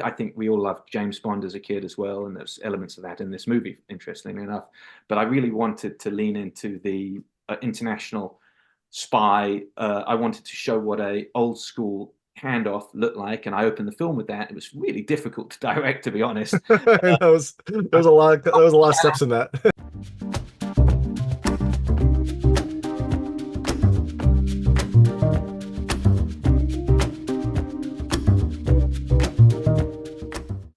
I think we all loved James Bond as a kid as well, and there's elements of that in this movie, interestingly enough. But I really wanted to lean into the international spy. I wanted to show what a old school handoff looked like, and I opened the film with that. It was really difficult to direct, to be honest. That was there was a lot there was a lot of steps in that.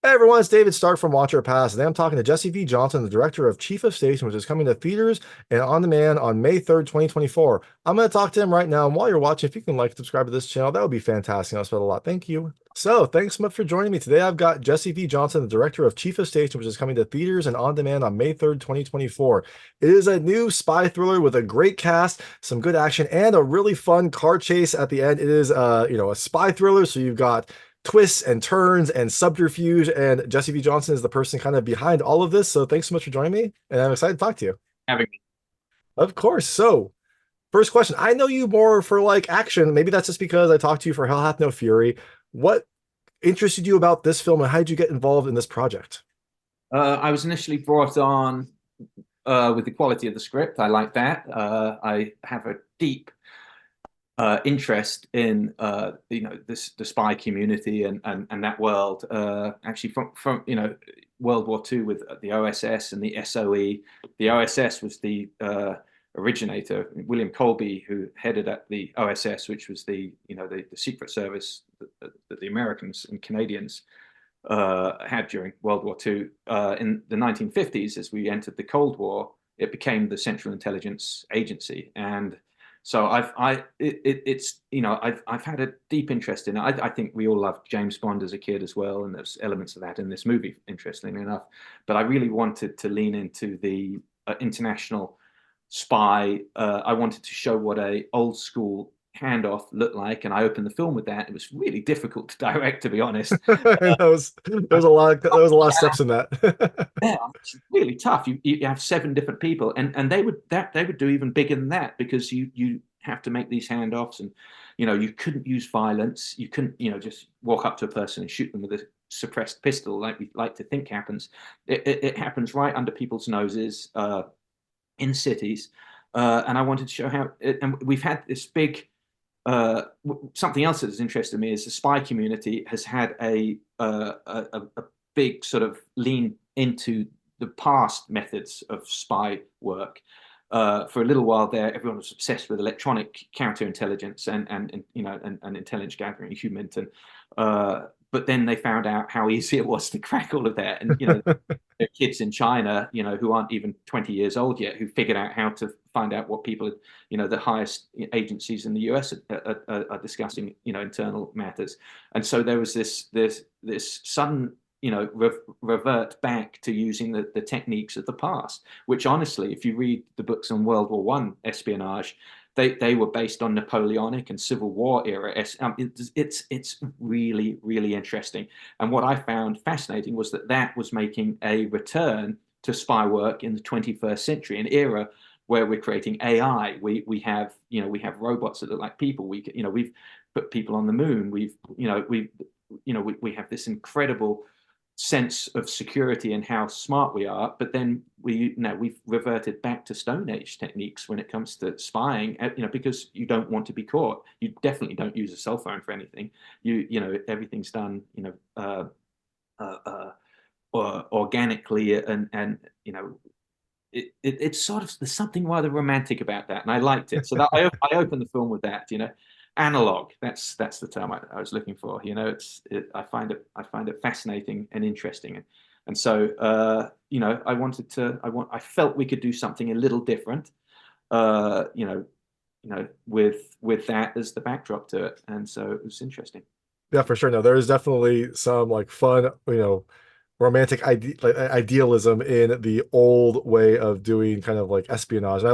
Hey everyone, it's David Stark from Watcher Pass, and I'm talking to Jesse V. Johnson, the director of Chief of Station, which is coming to theaters and on demand on May 3rd, 2024. I'm going to talk to him right now, and while you're watching, if you can subscribe to this channel, that would be fantastic. I'll spend a lot. Thank you. So, thanks so much for joining me today. I've got Jesse V. Johnson, the director of Chief of Station, which is coming to theaters and on demand on May 3rd, 2024. It is a new spy thriller with a great cast, some good action, and a really fun car chase at the end. It is, a spy thriller, so you've got twists and turns and subterfuge, and Jesse V. Johnson is the person kind of behind all of this. So thanks so much for joining me, and I'm excited to talk to you. Having me. Of course. So first question, I know you more for like action. Maybe that's just because I talked to you for Hell Hath No Fury. What interested you about this film, and how did you get involved in this project? I was initially brought on with the quality of the script. I like that. I have a deep interest in the spy community and that world. Actually, from World War II with the OSS and the SOE. The OSS was the originator, William Colby, who headed up the OSS, which was the secret service that the Americans and Canadians had during World War II. In the 1950s, as we entered the Cold War, it became the Central Intelligence Agency. And so I've had a deep interest in it. I think we all loved James Bond as a kid as well, and there's elements of that in this movie, interestingly enough. But I really wanted to lean into the international spy. I wanted to show what a old school handoff looked like, and I opened the film with that. It was really difficult to direct, to be honest. There was a lot of steps in that. Yeah, it's really tough. You have seven different people, and they would do even bigger than that, because you have to make these handoffs, and you couldn't use violence. You couldn't just walk up to a person and shoot them with a suppressed pistol like we like to think happens. It happens right under people's noses in cities, and I wanted to show how. And we've had this big. Something else that has interested me is the spy community has had a big sort of lean into the past methods of spy work. For a little while there, everyone was obsessed with electronic counterintelligence and intelligence gathering, human. But then they found out how easy it was to crack all of that. And there are kids in China, who aren't even 20 years old yet, who figured out how to find out what people, the highest agencies in the US are discussing, internal matters. And so there was this sudden revert back to using the techniques of the past, which honestly, if you read the books on World War One espionage, they were based on Napoleonic and Civil War era. It's really, really interesting. And what I found fascinating was that was making a return to spy work in the 21st century, an era where we're creating AI. We have robots that look like people. We've put people on the moon. We have this incredible sense of security and how smart we are, but then we've reverted back to Stone Age techniques when it comes to spying, because you don't want to be caught. You definitely don't use a cell phone for anything. Everything's done organically, and it's sort of, there's something rather romantic about that, and I liked it. So that I opened the film with that. Analog, that's the term I was looking for. I find it fascinating and interesting, and so I felt we could do something a little different, with that as the backdrop to it, and so it was interesting. Yeah, for sure. No, there is definitely some like fun, romantic idealism in the old way of doing kind of like espionage. And I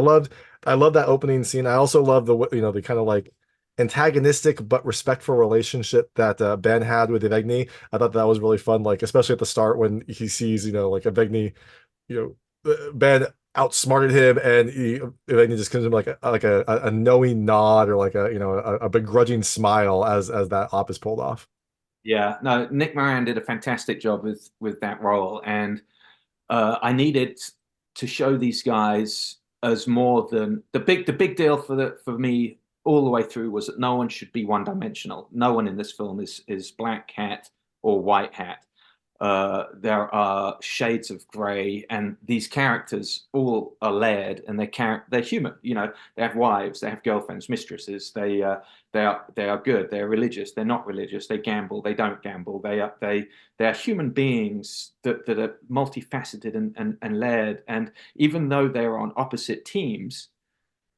love that opening scene. I also love the kind of like antagonistic but respectful relationship that Ben had with Evgeny. I thought that was really fun, like especially at the start when he sees, like Evgeny, Ben outsmarted him, and Evgeny just gives him like a knowing nod, or like a begrudging smile as that op is pulled off. Yeah, no, Nick Moran did a fantastic job with that role, and I needed to show these guys as more than the big deal for me all the way through was that no one should be one dimensional. No one in this film is black hat or white hat. There are shades of grey, and these characters all are layered, and they're human. You know, they have wives, they have girlfriends, mistresses. They are good. They're religious. They're not religious. They gamble. They don't gamble. They are human beings that are multifaceted and layered. And even though they're on opposite teams,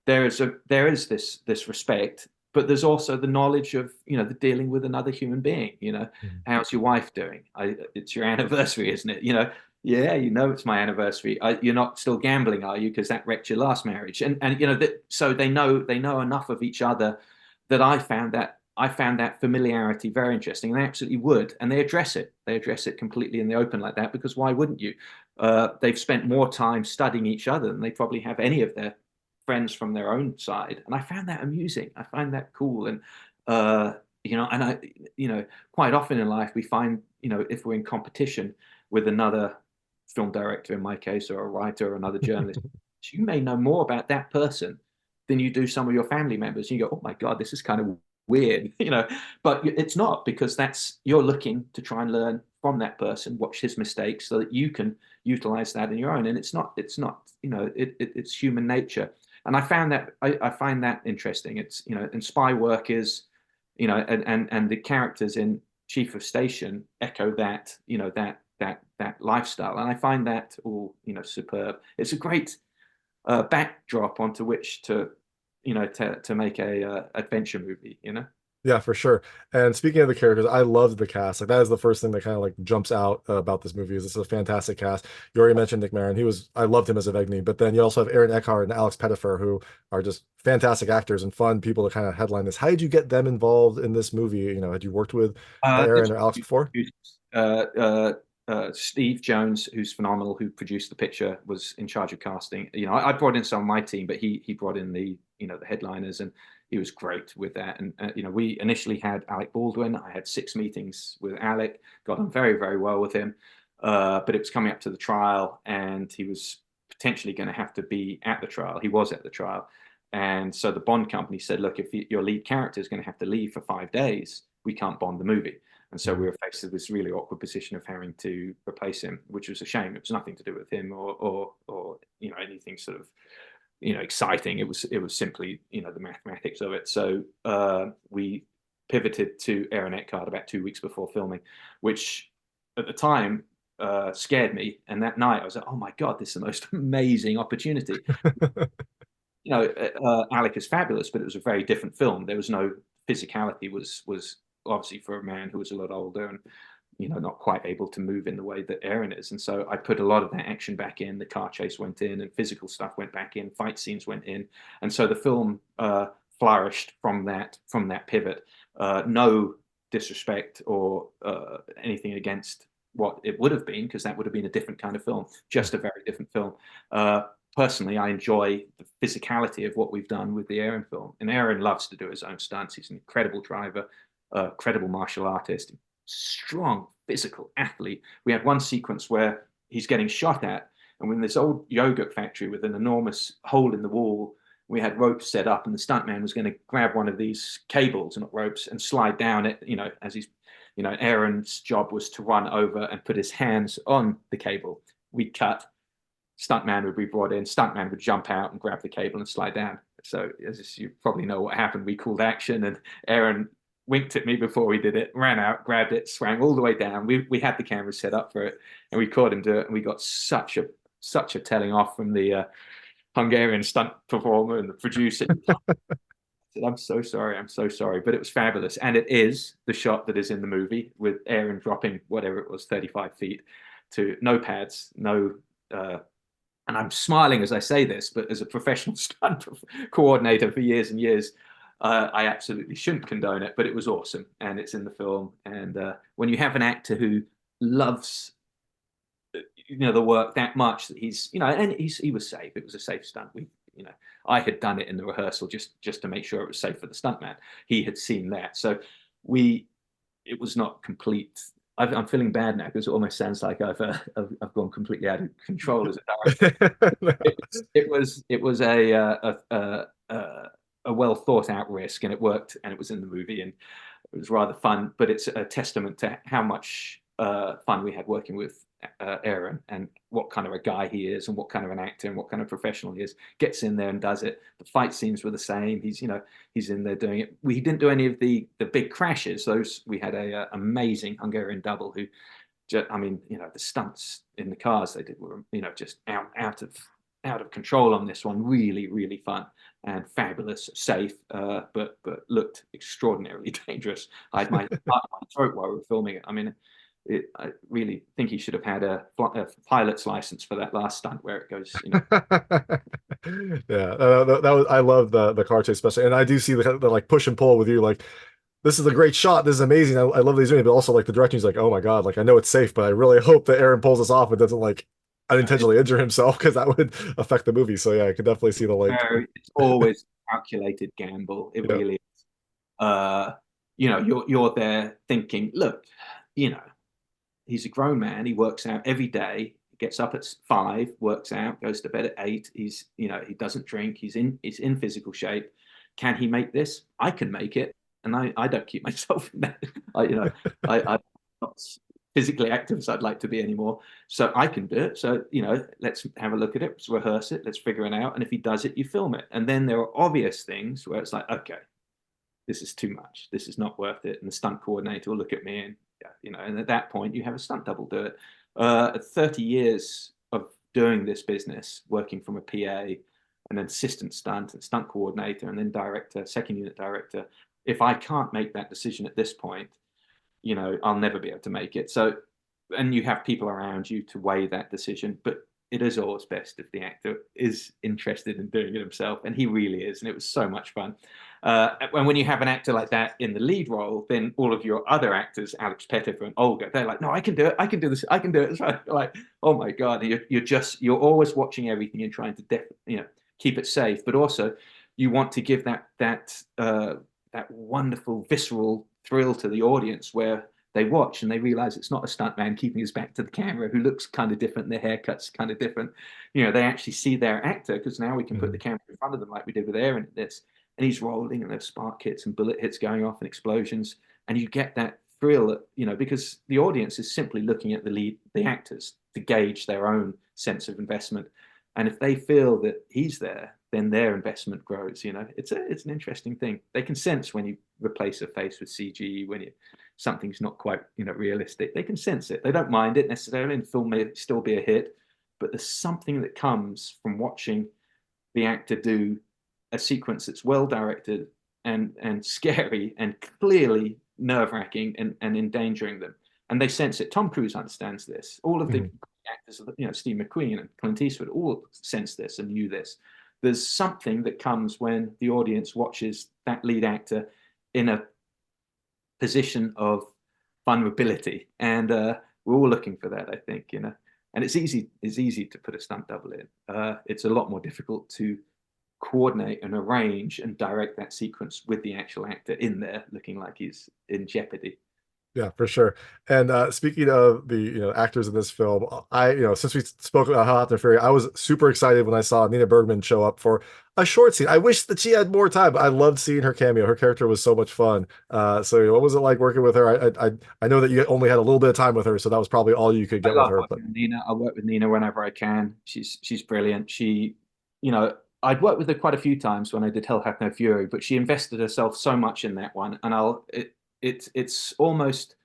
there is this respect, but there's also the knowledge of the dealing with another human being. Mhm. How's your wife doing? It's your anniversary, isn't it? Yeah, it's my anniversary. You're not still gambling, are you? Because that wrecked your last marriage. And so they know enough of each other that I found that familiarity very interesting, and they absolutely would. And they address it. They address it completely in the open like that, because why wouldn't you? They've spent more time studying each other than they probably have any of their friends from their own side, and I found that amusing. I find that cool, and and quite often in life we find, if we're in competition with another film director, in my case, or a writer, or another journalist, you may know more about that person than you do some of your family members. You go, oh my God, this is kind of weird, but it's not, because you're looking to try and learn from that person, watch his mistakes, so that you can utilize that in your own. And it's not it's human nature. And I find that interesting. It's and spy work is, and the characters in Chief of Station echo that lifestyle, and I find that all superb. It's a great backdrop onto which to make a adventure movie. Yeah, for sure. And speaking of the characters, I loved the cast. Like that is the first thing that kind of like jumps out about this movie. Is this is a fantastic cast? You already mentioned Nick Maron. I loved him as a Vegni. But then you also have Aaron Eckhart and Alex Pettyfer, who are just fantastic actors and fun people to kind of headline this. How did you get them involved in this movie? Had you worked with This Aaron or Alex before? uh, uh, Steve Jones, who's phenomenal, who produced the picture, was in charge of casting. I brought in some of my team, but he brought in the headliners, and he was great with that. And we initially had Alec Baldwin. I had 6 meetings with Alec, got on very, very well with him. But it was coming up to the trial, and he was potentially going to have to be at the trial. He was at the trial. And so the Bond company said, look, if your lead character is going to have to leave for 5 days, we can't bond the movie. And so we were faced with this really awkward position of having to replace him, which was a shame. It was nothing to do with him or anything sort of exciting. It was simply the mathematics of it. So we pivoted to Aaron Eckhart about 2 weeks before filming, which at the time scared me. And that night I was like, oh my God, this is the most amazing opportunity. Alec is fabulous, but it was a very different film. There was no physicality. Was obviously for a man who was a lot older and not quite able to move in the way that Aaron is. And so I put a lot of that action back in. The car chase went in, and physical stuff went back in. Fight scenes went in, and so the film flourished from that pivot. No disrespect or anything against what it would have been, because that would have been a different kind of film, just a very different film. Personally, I enjoy the physicality of what we've done with the Aaron film. And Aaron loves to do his own stunts. He's an incredible driver, credible martial artist, strong physical athlete. We had one sequence where he's getting shot at, and when this old yogurt factory with an enormous hole in the wall, we had ropes set up, and the stuntman was going to grab one of these cables, not ropes, and slide down it, as he's, Aaron's job was to run over and put his hands on the cable. We'd cut, stuntman would be brought in, stuntman would jump out and grab the cable and slide down. So as you probably know what happened, we called action, and Aaron winked at me before we did it, ran out, grabbed it, swang all the way down. We had the camera set up for it, and we caught him do it, and we got such a telling off from the Hungarian stunt performer and the producer. I'm so sorry, I'm so sorry, but it was fabulous, and it is the shot that is in the movie with Aaron dropping whatever it was, 35 feet, to no pads, no. And I'm smiling as I say this, but as a professional stunt coordinator for years and years, I absolutely shouldn't condone it, but it was awesome, and it's in the film. And when you have an actor who loves the work that much, that he was safe. It was a safe stunt. I had done it in the rehearsal just to make sure it was safe for the stuntman. He had seen that, so we it was not complete. I'm feeling bad now because it almost sounds like I've gone completely out of control as a director. It was a well thought out risk, and it worked, and it was in the movie, and it was rather fun. But it's a testament to how much fun we had working with Aaron, and what kind of a guy he is, and what kind of an actor, and what kind of professional he is. Gets in there and does it. The fight scenes were the same. He's in there doing it. We didn't do any of the big crashes. Those we had a amazing Hungarian double who, I mean, the stunts in the cars they did were, just out of control on this one. Really, really fun and fabulous, safe, but looked extraordinarily dangerous. I had my throat while we were filming it. I mean, I really think he should have had a pilot's license for that last stunt where it goes. Yeah, that was, I love the car chase especially, and I do see the like push and pull with you, like this is a great shot, this is amazing, I love these doing, but also like the directing is like, oh my God, like I know it's safe, but I really hope that Aaron pulls this off and doesn't like unintentionally injure himself, because that would affect the movie. So yeah, I could definitely see the like. It's always a calculated gamble. It Yeah. really is. You're there thinking, look, he's a grown man. He works out every day. He gets up at 5, works out, goes to bed at 8. He doesn't drink. He's in physical shape. Can he make this? I can make it, and I don't keep myself in that. I'm not physically active as I'd like to be anymore. So I can do it. So let's have a look at it. Let's rehearse it. Let's figure it out. And if he does it, you film it. And then there are obvious things where it's like, okay, this is too much. This is not worth it. And the stunt coordinator will look at me and, and at that point you have a stunt double do it. At 30 years of doing this business, working from a PA and then assistant stunt and stunt coordinator and then director, second unit director, if I can't make that decision at this point, I'll never be able to make it. So, and you have people around you to weigh that decision, but it is always best if the actor is interested in doing it himself, and he really is, and it was so much fun. And when you have an actor like that in the lead role, then all of your other actors, Alex Pettyfer and Olga, they're like, no, I can do it, I can do this, I can do it. It's like, oh my God, you're always watching everything and trying to keep it safe, but also you want to give that wonderful visceral thrill to the audience where they watch and they realize it's not a stuntman keeping his back to the camera who looks kind of different, their haircut's kind of different. They actually see their actor, because now we can put the camera in front of them like we did with Aaron at this, and he's rolling and there's spark hits and bullet hits going off and explosions, and you get that thrill, because the audience is simply looking at the actors to gauge their own sense of investment. And if they feel that he's there, then their investment grows. It's an interesting thing. They can sense when you replace a face with CG, when something's not quite realistic. They can sense it. They don't mind it necessarily, and the film may still be a hit. But there's something that comes from watching the actor do a sequence that's well directed and scary and clearly nerve-wracking and endangering them. And they sense it. Tom Cruise understands this. All of the actors, Steve McQueen and Clint Eastwood, all sense this and knew this. There's something that comes when the audience watches that lead actor in a position of vulnerability, and we're all looking for that, I think. And it's easy to put a stunt double in. It's a lot more difficult to coordinate and arrange and direct that sequence with the actual actor in there looking like he's in jeopardy. Yeah, for sure. And speaking of the actors in this film, since we spoke about Hot and Fury, I was super excited when I saw Nina Bergman show up for a short scene. I wish that she had more time, but I loved seeing her cameo. Her character was so much fun. So what was it like working with her? I know that you only had a little bit of time with her, so that was probably all you could get with her. But Nina, I work with Nina whenever I can. She's brilliant. I'd worked with her quite a few times when I did Hell Hath No Fury, but she invested herself so much in that one, and it's almost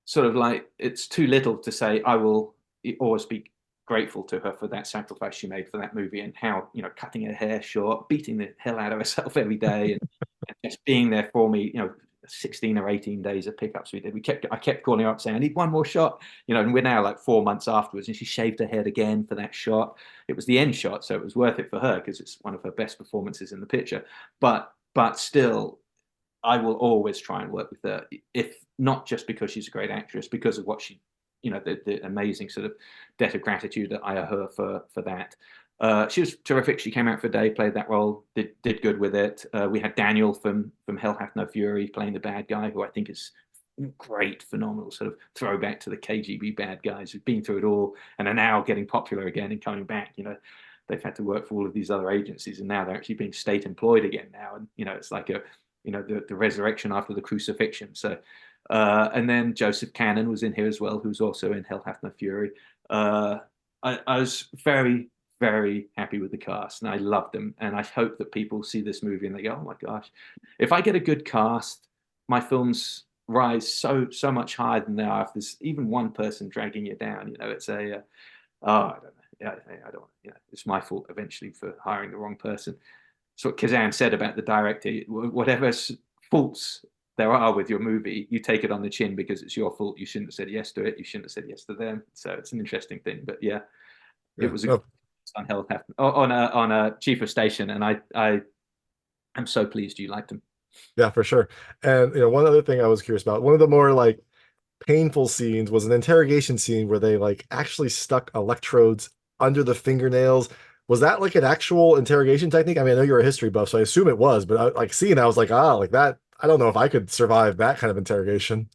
sort of like it's too little to say I will always be grateful to her for that sacrifice she made for that movie, and how cutting her hair short, beating the hell out of herself every day, and just being there for me. 16 or 18 days of pickups we did. I kept calling her up saying I need one more shot. And we're now like 4 months afterwards, and she shaved her head again for that shot. It was the end shot, so it was worth it for her because it's one of her best performances in the picture. But still, I will always try and work with her, if not just because she's a great actress, because of what she, the amazing sort of debt of gratitude that I owe her for that. She was terrific. She came out for a day, played that role, did good with it. We had Daniel from Hell Hath No Fury playing the bad guy, who I think is great, phenomenal sort of throwback to the KGB bad guys who've been through it all and are now getting popular again and coming back. They've had to work for all of these other agencies, and now they're actually being state employed again now. And it's like the resurrection after the crucifixion. So and then Joseph Cannon was in here as well, who's also in Hell Hath No Fury. I was very, very happy with the cast, and I loved them. And I hope that people see this movie and they go, "Oh my gosh, if I get a good cast, my films rise so much higher than they are if there's even one person dragging you down." It's a I don't know. Yeah, I don't. It's my fault eventually for hiring the wrong person. So what Kazan said about the director: whatever faults there are with your movie, you take it on the chin because it's your fault. You shouldn't have said yes to it. You shouldn't have said yes to them. So it's an interesting thing. But yeah, it was a on Hell on a Chief of Station, and I'm so pleased you liked him. Yeah, for sure. And one other thing I was curious about, one of the more like painful scenes was an interrogation scene where they like actually stuck electrodes under the fingernails. Was that like an actual interrogation technique? I mean, I know you're a history buff, so I assume it was, but like seeing that, I was like, like that. I don't know if I could survive that kind of interrogation.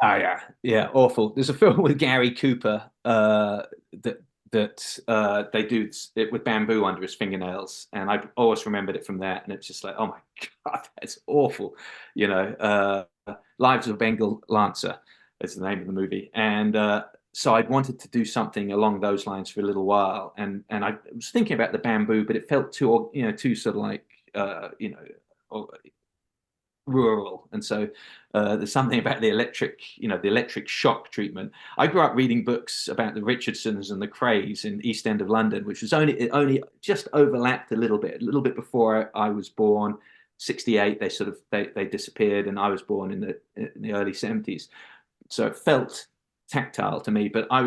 Oh yeah, awful. There's a film with Gary Cooper that they do it with bamboo under his fingernails, and I always remembered it from that. And it's just like, oh my god, that's awful. Lives of a Bengal Lancer is the name of the movie, and so I wanted to do something along those lines for a little while, and I was thinking about the bamboo, but it felt too sort of like rural, and so there's something about the electric shock treatment. I grew up reading books about the Richardsons and the Crays in East End of London, which was only just overlapped a little bit before I was born. 68, they disappeared, and I was born in the early 70s, so it felt tactile to me. But I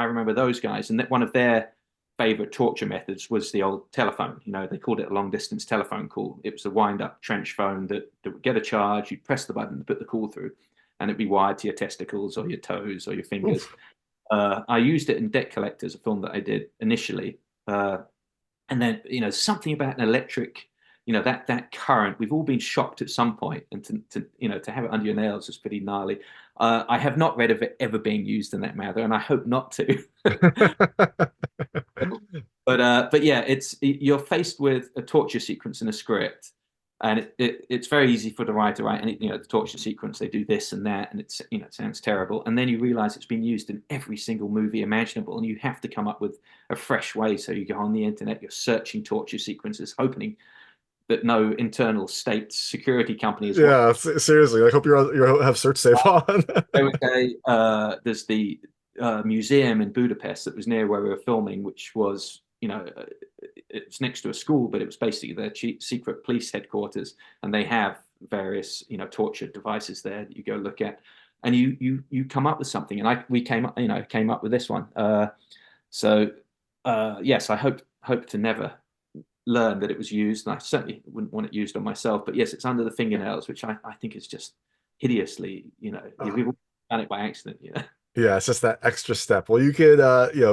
remember those guys, and that one of their favorite torture methods was the old telephone. They called it a long distance telephone call. It was a wind up trench phone that would get a charge. You'd press the button to put the call through, and it'd be wired to your testicles or your toes or your fingers. I used it in Debt Collectors, a film that I did initially. And then, something about an electric, that current, we've all been shocked at some point, and to have it under your nails is pretty gnarly. I have not read of it ever being used in that manner, and I hope not to. But yeah, you're faced with a torture sequence in a script, and it's very easy for the writer to write, and the torture sequence, they do this and that, and it sounds terrible, and then you realize it's been used in every single movie imaginable, and you have to come up with a fresh way. So you go on the internet, you're searching torture sequences, hoping that no internal state security companies. Yeah, seriously. I hope you have search safe on. There's the museum in Budapest that was near where we were filming, which was, it's next to a school, but it was basically their secret police headquarters, and they have various, torture devices there that you go look at, and you come up with something. And we came up with this one. Yes, I hope to never learn that it was used, and I certainly wouldn't want it used on myself. But yes, it's under the fingernails, which I think is just hideously, we've all done it by accident. Yeah, it's just that extra step. Well, you could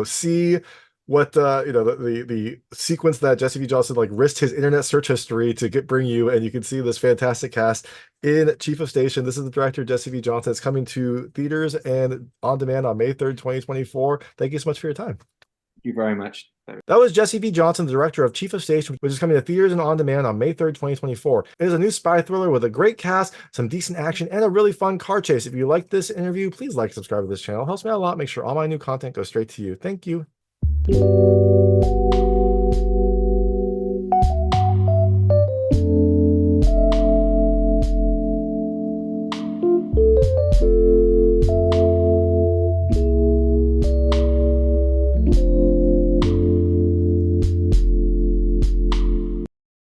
see what the sequence that Jesse V. Johnson like risked his internet search history to bring you, and you can see this fantastic cast in Chief of Station. This is the director, Jesse V. Johnson. It's coming to theaters and on demand on May 3rd, 2024. Thank you so much for your time. Thank you very much. That was Jesse V. Johnson, the director of Chief of Station, which is coming to theaters and on demand on May 3rd, 2024. It is a new spy thriller with a great cast, some decent action, and a really fun car chase. If you like this interview, please like and subscribe to this channel. It helps me out a lot. Make sure all my new content goes straight to you. Thank you.